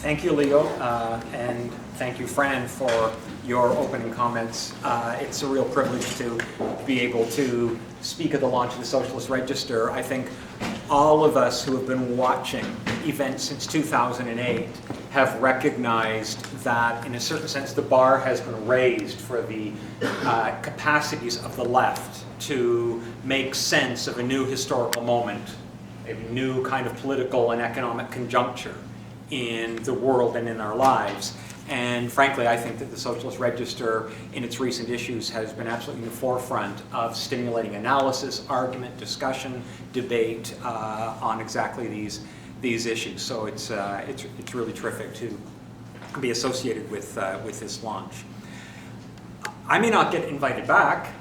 Thank you, Leo, and thank you, Fran, for your opening comments. It's a real privilege to be able to speak at the launch of the Socialist Register. I think all of us who have been watching events since 2008 have recognized that, in a certain sense, the bar has been raised for the capacities of the left to make sense of a new historical moment, a new kind of political and economic conjuncture in the world and in our lives. And frankly, I think that the Socialist Register, in its recent issues, has been absolutely in the forefront of stimulating analysis, argument, discussion, debate on exactly these issues. So it's really terrific to be associated with this launch. I may not get invited back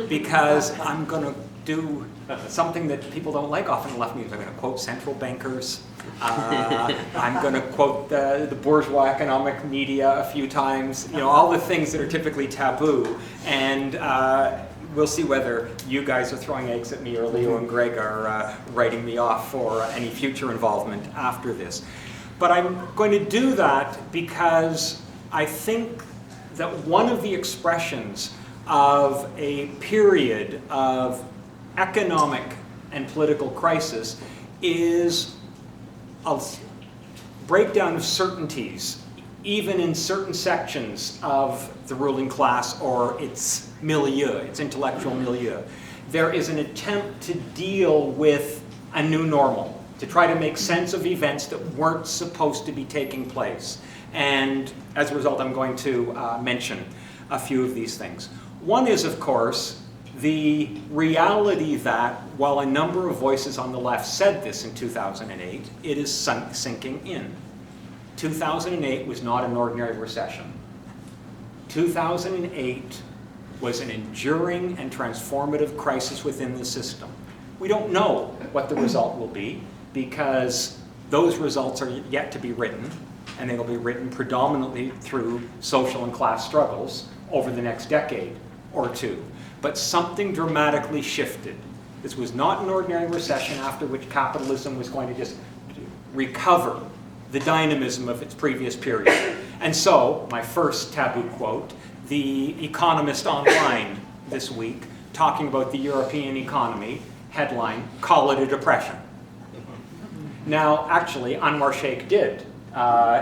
because I'm going to do something that people don't like often in left news. I'm going to quote central bankers. I'm going to quote the bourgeois economic media a few times. You know, all the things that are typically taboo. And we'll see whether you guys are throwing eggs at me or Leo and Greg are writing me off for any future involvement after this. But I'm going to do that because I think that one of the expressions of a period of economic and political crisis is a breakdown of certainties, even in certain sections of the ruling class or its milieu, its intellectual milieu. There is an attempt to deal with a new normal, to try to make sense of events that weren't supposed to be taking place. And as a result, I'm going to mention a few of these things. One is, of course, the reality that while a number of voices on the left said this in 2008, it is sinking in. 2008 was not an ordinary recession. 2008 was an enduring and transformative crisis within the system. We don't know what the result will be because those results are yet to be written, and they will be written predominantly through social and class struggles over the next decade or two. But something dramatically shifted. This was not an ordinary recession after which capitalism was going to just recover the dynamism of its previous period. And so, my first taboo quote, The Economist online this week, talking about the European economy, headline, "Call it a depression." Now, actually, Anwar Sheikh did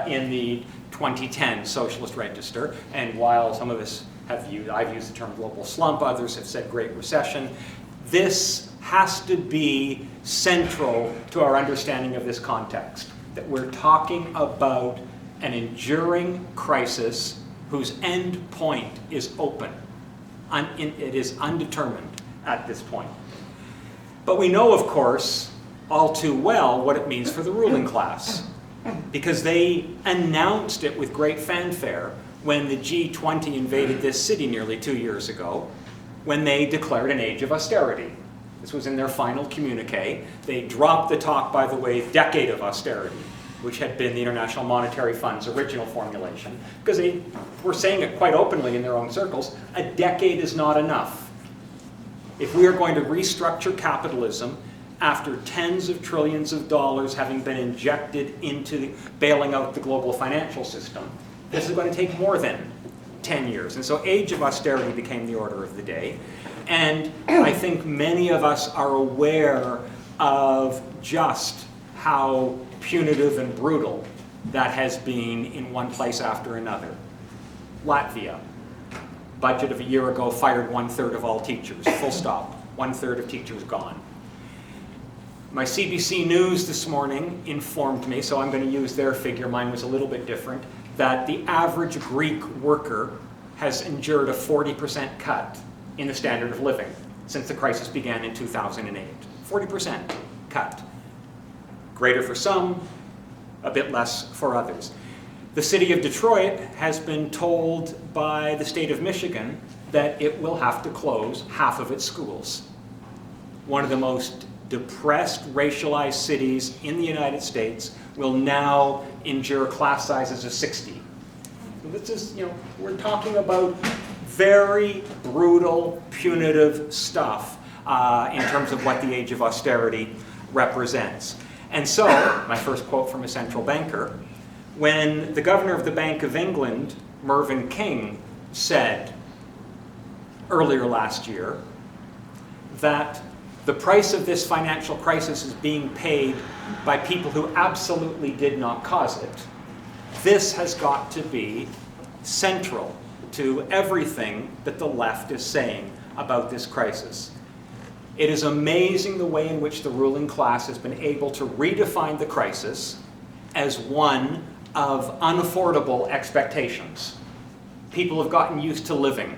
in the 2010 Socialist Register, and while some of us I've used the term global slump, others have said Great Recession. This has to be central to our understanding of this context, that we're talking about an enduring crisis whose end point is open. It is undetermined at this point. But we know, of course, all too well what it means for the ruling class, because they announced it with great fanfare when the G20 invaded this city nearly 2 years ago, when they declared an age of austerity. This was in their final communique. They dropped the talk, by the way, decade of austerity, which had been the International Monetary Fund's original formulation, because they were saying it quite openly in their own circles, a decade is not enough. If we are going to restructure capitalism after tens of trillions of dollars having been injected into bailing out the global financial system, this is going to take more than 10 years. And so age of austerity became the order of the day. And I think many of us are aware of just how punitive and brutal that has been in one place after another. Latvia, budget of a year ago, fired 1/3 of all teachers, full stop. 1/3 of teachers gone. My CBC News this morning informed me, so I'm going to use their figure, mine was a little bit different, that the average Greek worker has endured a 40% cut in the standard of living since the crisis began in 2008. 40% cut. Greater for some, a bit less for others. The city of Detroit has been told by the state of Michigan that it will have to close half of its schools. One of the most depressed, racialized cities in the United States will now endure class sizes of 60. This is, we're talking about very brutal, punitive stuff in terms of what the age of austerity represents. And so, my first quote from a central banker, when the governor of the Bank of England, Mervyn King, said earlier last year that the price of this financial crisis is being paid by people who absolutely did not cause it. This has got to be central to everything that the left is saying about this crisis. It is amazing the way in which the ruling class has been able to redefine the crisis as one of unaffordable expectations. People have gotten used to living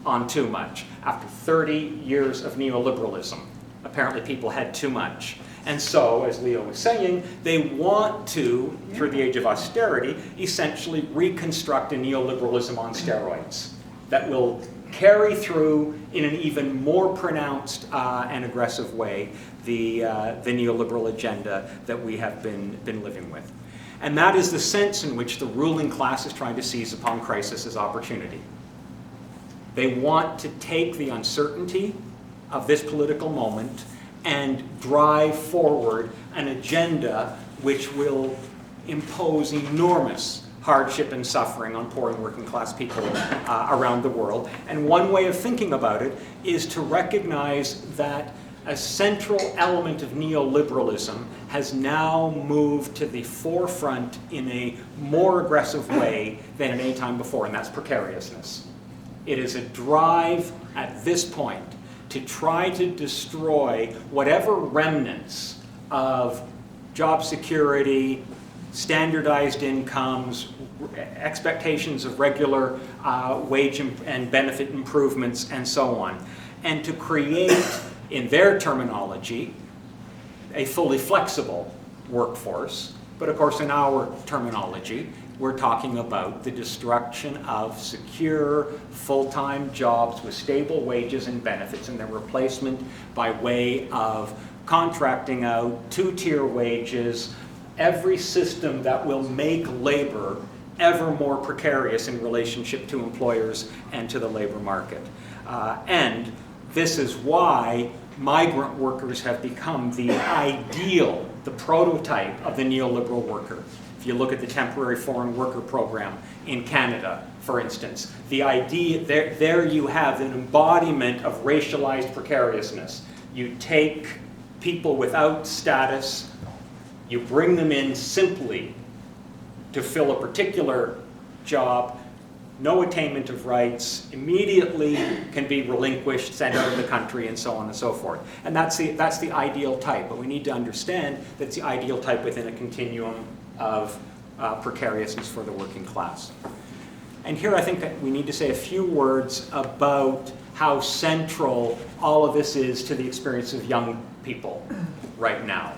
on too much. After 30 years of neoliberalism, apparently people had too much. And so, as Leo was saying, they want to, through the age of austerity, essentially reconstruct a neoliberalism on steroids that will carry through in an even more pronounced and aggressive way the neoliberal agenda that we have been living with. And that is the sense in which the ruling class is trying to seize upon crisis as opportunity. They want to take the uncertainty of this political moment and drive forward an agenda which will impose enormous hardship and suffering on poor and working class people around the world. And one way of thinking about it is to recognize that a central element of neoliberalism has now moved to the forefront in a more aggressive way than at any time before, and that's precariousness. It is a drive at this point to try to destroy whatever remnants of job security, standardized incomes, expectations of regular wage and benefit improvements, and so on, and to create, in their terminology, a fully flexible workforce. But of course, in our terminology, we're talking about the destruction of secure, full-time jobs with stable wages and benefits, and their replacement by way of contracting out, two-tier wages, every system that will make labor ever more precarious in relationship to employers and to the labor market. And this is why migrant workers have become the ideal, the prototype of the neoliberal worker. If you look at the temporary foreign worker program in Canada, for instance, the idea, there you have an embodiment of racialized precariousness. You take people without status, you bring them in simply to fill a particular job, no attainment of rights, immediately can be relinquished, sent out of the country, and so on and so forth. And that's the ideal type, but we need to understand that's the ideal type within a continuum of precariousness for the working class. And here I think that we need to say a few words about how central all of this is to the experience of young people right now.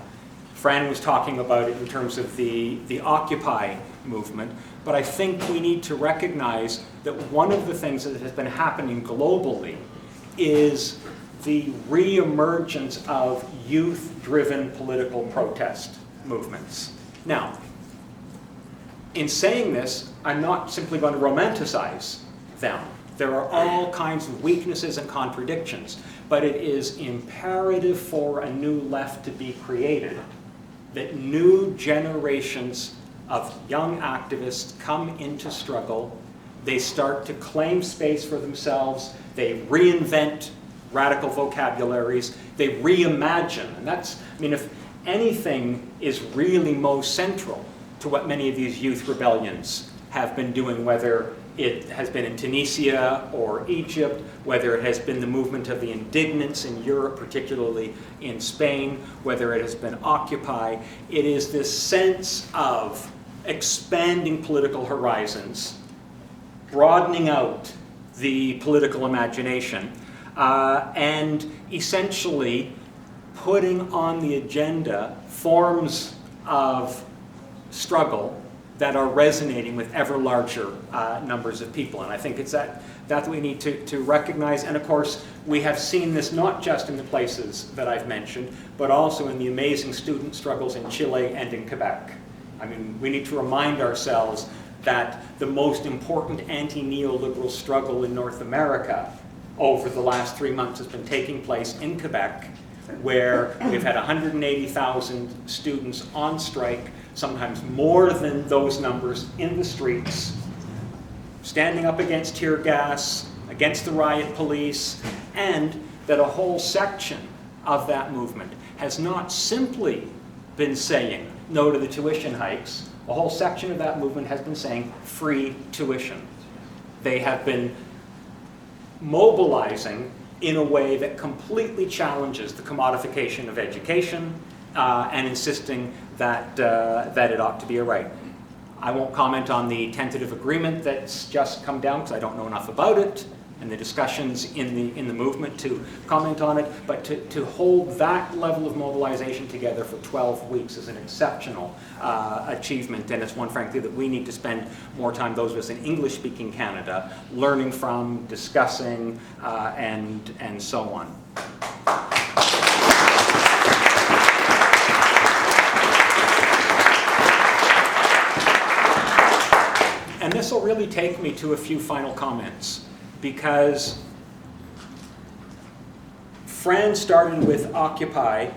Fran was talking about it in terms of the Occupy movement, but I think we need to recognize that one of the things that has been happening globally is the re-emergence of youth-driven political protest movements. Now, in saying this, I'm not simply going to romanticize them. There are all kinds of weaknesses and contradictions, but it is imperative for a new left to be created, that new generations of young activists come into struggle, they start to claim space for themselves, they reinvent radical vocabularies, they reimagine, and that's, I mean, if anything is really most central to what many of these youth rebellions have been doing, whether it has been in Tunisia or Egypt, whether it has been the movement of the indignants in Europe, particularly in Spain, whether it has been Occupy, it is this sense of expanding political horizons, broadening out the political imagination, and essentially putting on the agenda forms of struggle that are resonating with ever larger numbers of people. And I think it's that we need to recognize. And of course, we have seen this not just in the places that I've mentioned, but also in the amazing student struggles in Chile and in Quebec. I mean, we need to remind ourselves that the most important anti-neoliberal struggle in North America over the last 3 months has been taking place in Quebec, where we've had 180,000 students on strike, sometimes more than those numbers in the streets, standing up against tear gas, against the riot police, and that a whole section of that movement has not simply been saying no to the tuition hikes. A whole section of that movement has been saying free tuition. They have been mobilizing in a way that completely challenges the commodification of education and insisting that, that it ought to be a right. I won't comment on the tentative agreement that's just come down because I don't know enough about it and the discussions in the movement to comment on it, but to hold that level of mobilization together for 12 weeks is an exceptional achievement, and it's one, frankly, that we need to spend more time, those of us in English-speaking Canada, learning from, discussing, and so on. And this will really take me to a few final comments, because Fran started with Occupy.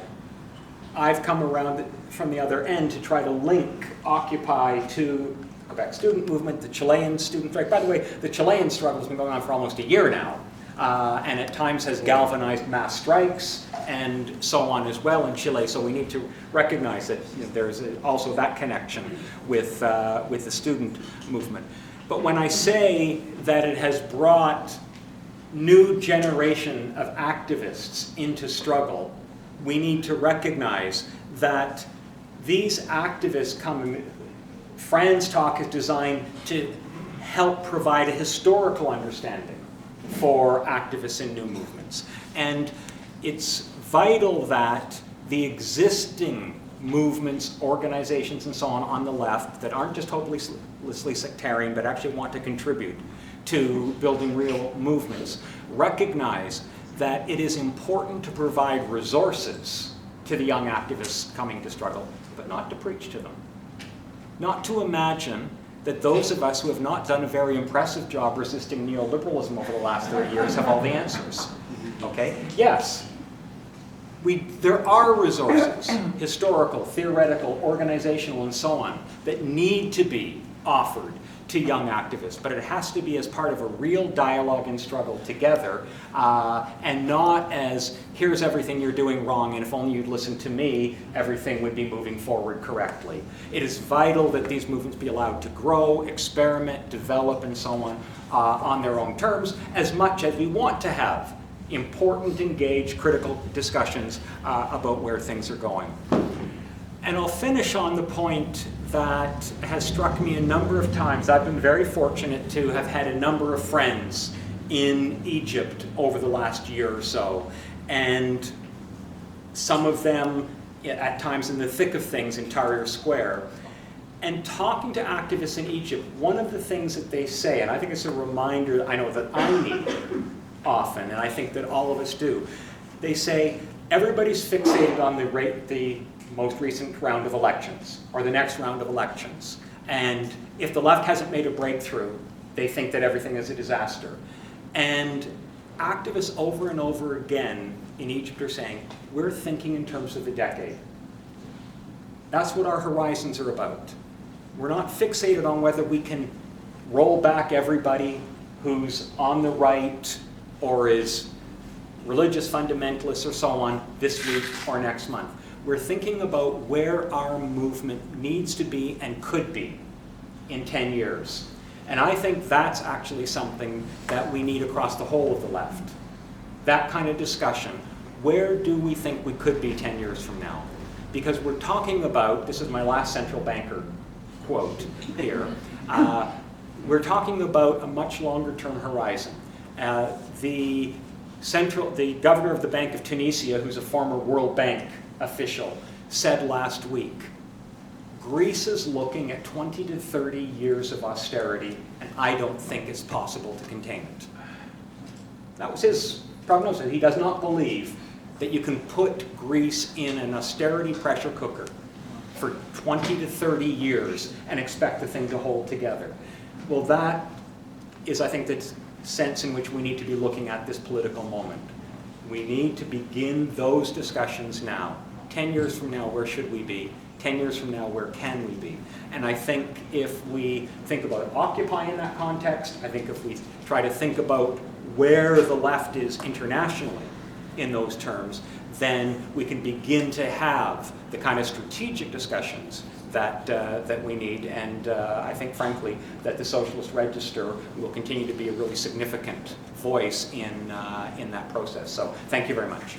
I've come around from the other end to try to link Occupy to Quebec student movement, the Chilean student strike. By the way, the Chilean struggle has been going on for almost a year now, and at times has galvanized mass strikes and so on as well in Chile. So we need to recognize that, you know, there's also that connection with the student movement. But when I say that it has brought new generation of activists into struggle, we need to recognize that these activists Fran's talk is designed to help provide a historical understanding for activists in new movements. And it's vital that the existing movements, organizations, and so on the left that aren't just hopelessly sectarian, but actually want to contribute to building real movements, recognize that it is important to provide resources to the young activists coming to struggle, but not to preach to them. Not to imagine that those of us who have not done a very impressive job resisting neoliberalism over the last 30 years have all the answers. Okay? Yes. There are resources, historical, theoretical, organizational, and so on, that need to be offered to young activists, but it has to be as part of a real dialogue and struggle together, and not as, here's everything you're doing wrong, and if only you'd listen to me, everything would be moving forward correctly. It is vital that these movements be allowed to grow, experiment, develop, and so on their own terms, as much as we want to have important, engaged, critical discussions about where things are going. And I'll finish on the point that has struck me a number of times. I've been very fortunate to have had a number of friends in Egypt over the last year or so, and some of them at times in the thick of things in Tahrir Square. And talking to activists in Egypt, one of the things that they say, and I think it's a reminder I know that I need often, and I think that all of us do, they say everybody's fixated on the most recent round of elections, or the next round of elections. And if the left hasn't made a breakthrough, they think that everything is a disaster. And activists over and over again in Egypt are saying, we're thinking in terms of the decade. That's what our horizons are about. We're not fixated on whether we can roll back everybody who's on the right or is religious fundamentalists or so on this week or next month. We're thinking about where our movement needs to be and could be in 10 years. And I think that's actually something that we need across the whole of the left. That kind of discussion. Where do we think we could be 10 years from now? Because we're talking about, this is my last central banker quote here, we're talking about a much longer term horizon. The governor of the Bank of Tunisia, who's a former World Bank official, said last week, Greece is looking at 20 to 30 years of austerity, and I don't think it's possible to contain it. That was his prognosis. He does not believe that you can put Greece in an austerity pressure cooker for 20 to 30 years and expect the thing to hold together. Well, that is, I think, the sense in which we need to be looking at this political moment. We need to begin those discussions now. 10 years from now, where should we be? 10 years from now, where can we be? And I think if we think about Occupy in that context, I think if we try to think about where the left is internationally in those terms, then we can begin to have the kind of strategic discussions that we need. And I think, frankly, that the Socialist Register will continue to be a really significant voice in that process. So thank you very much.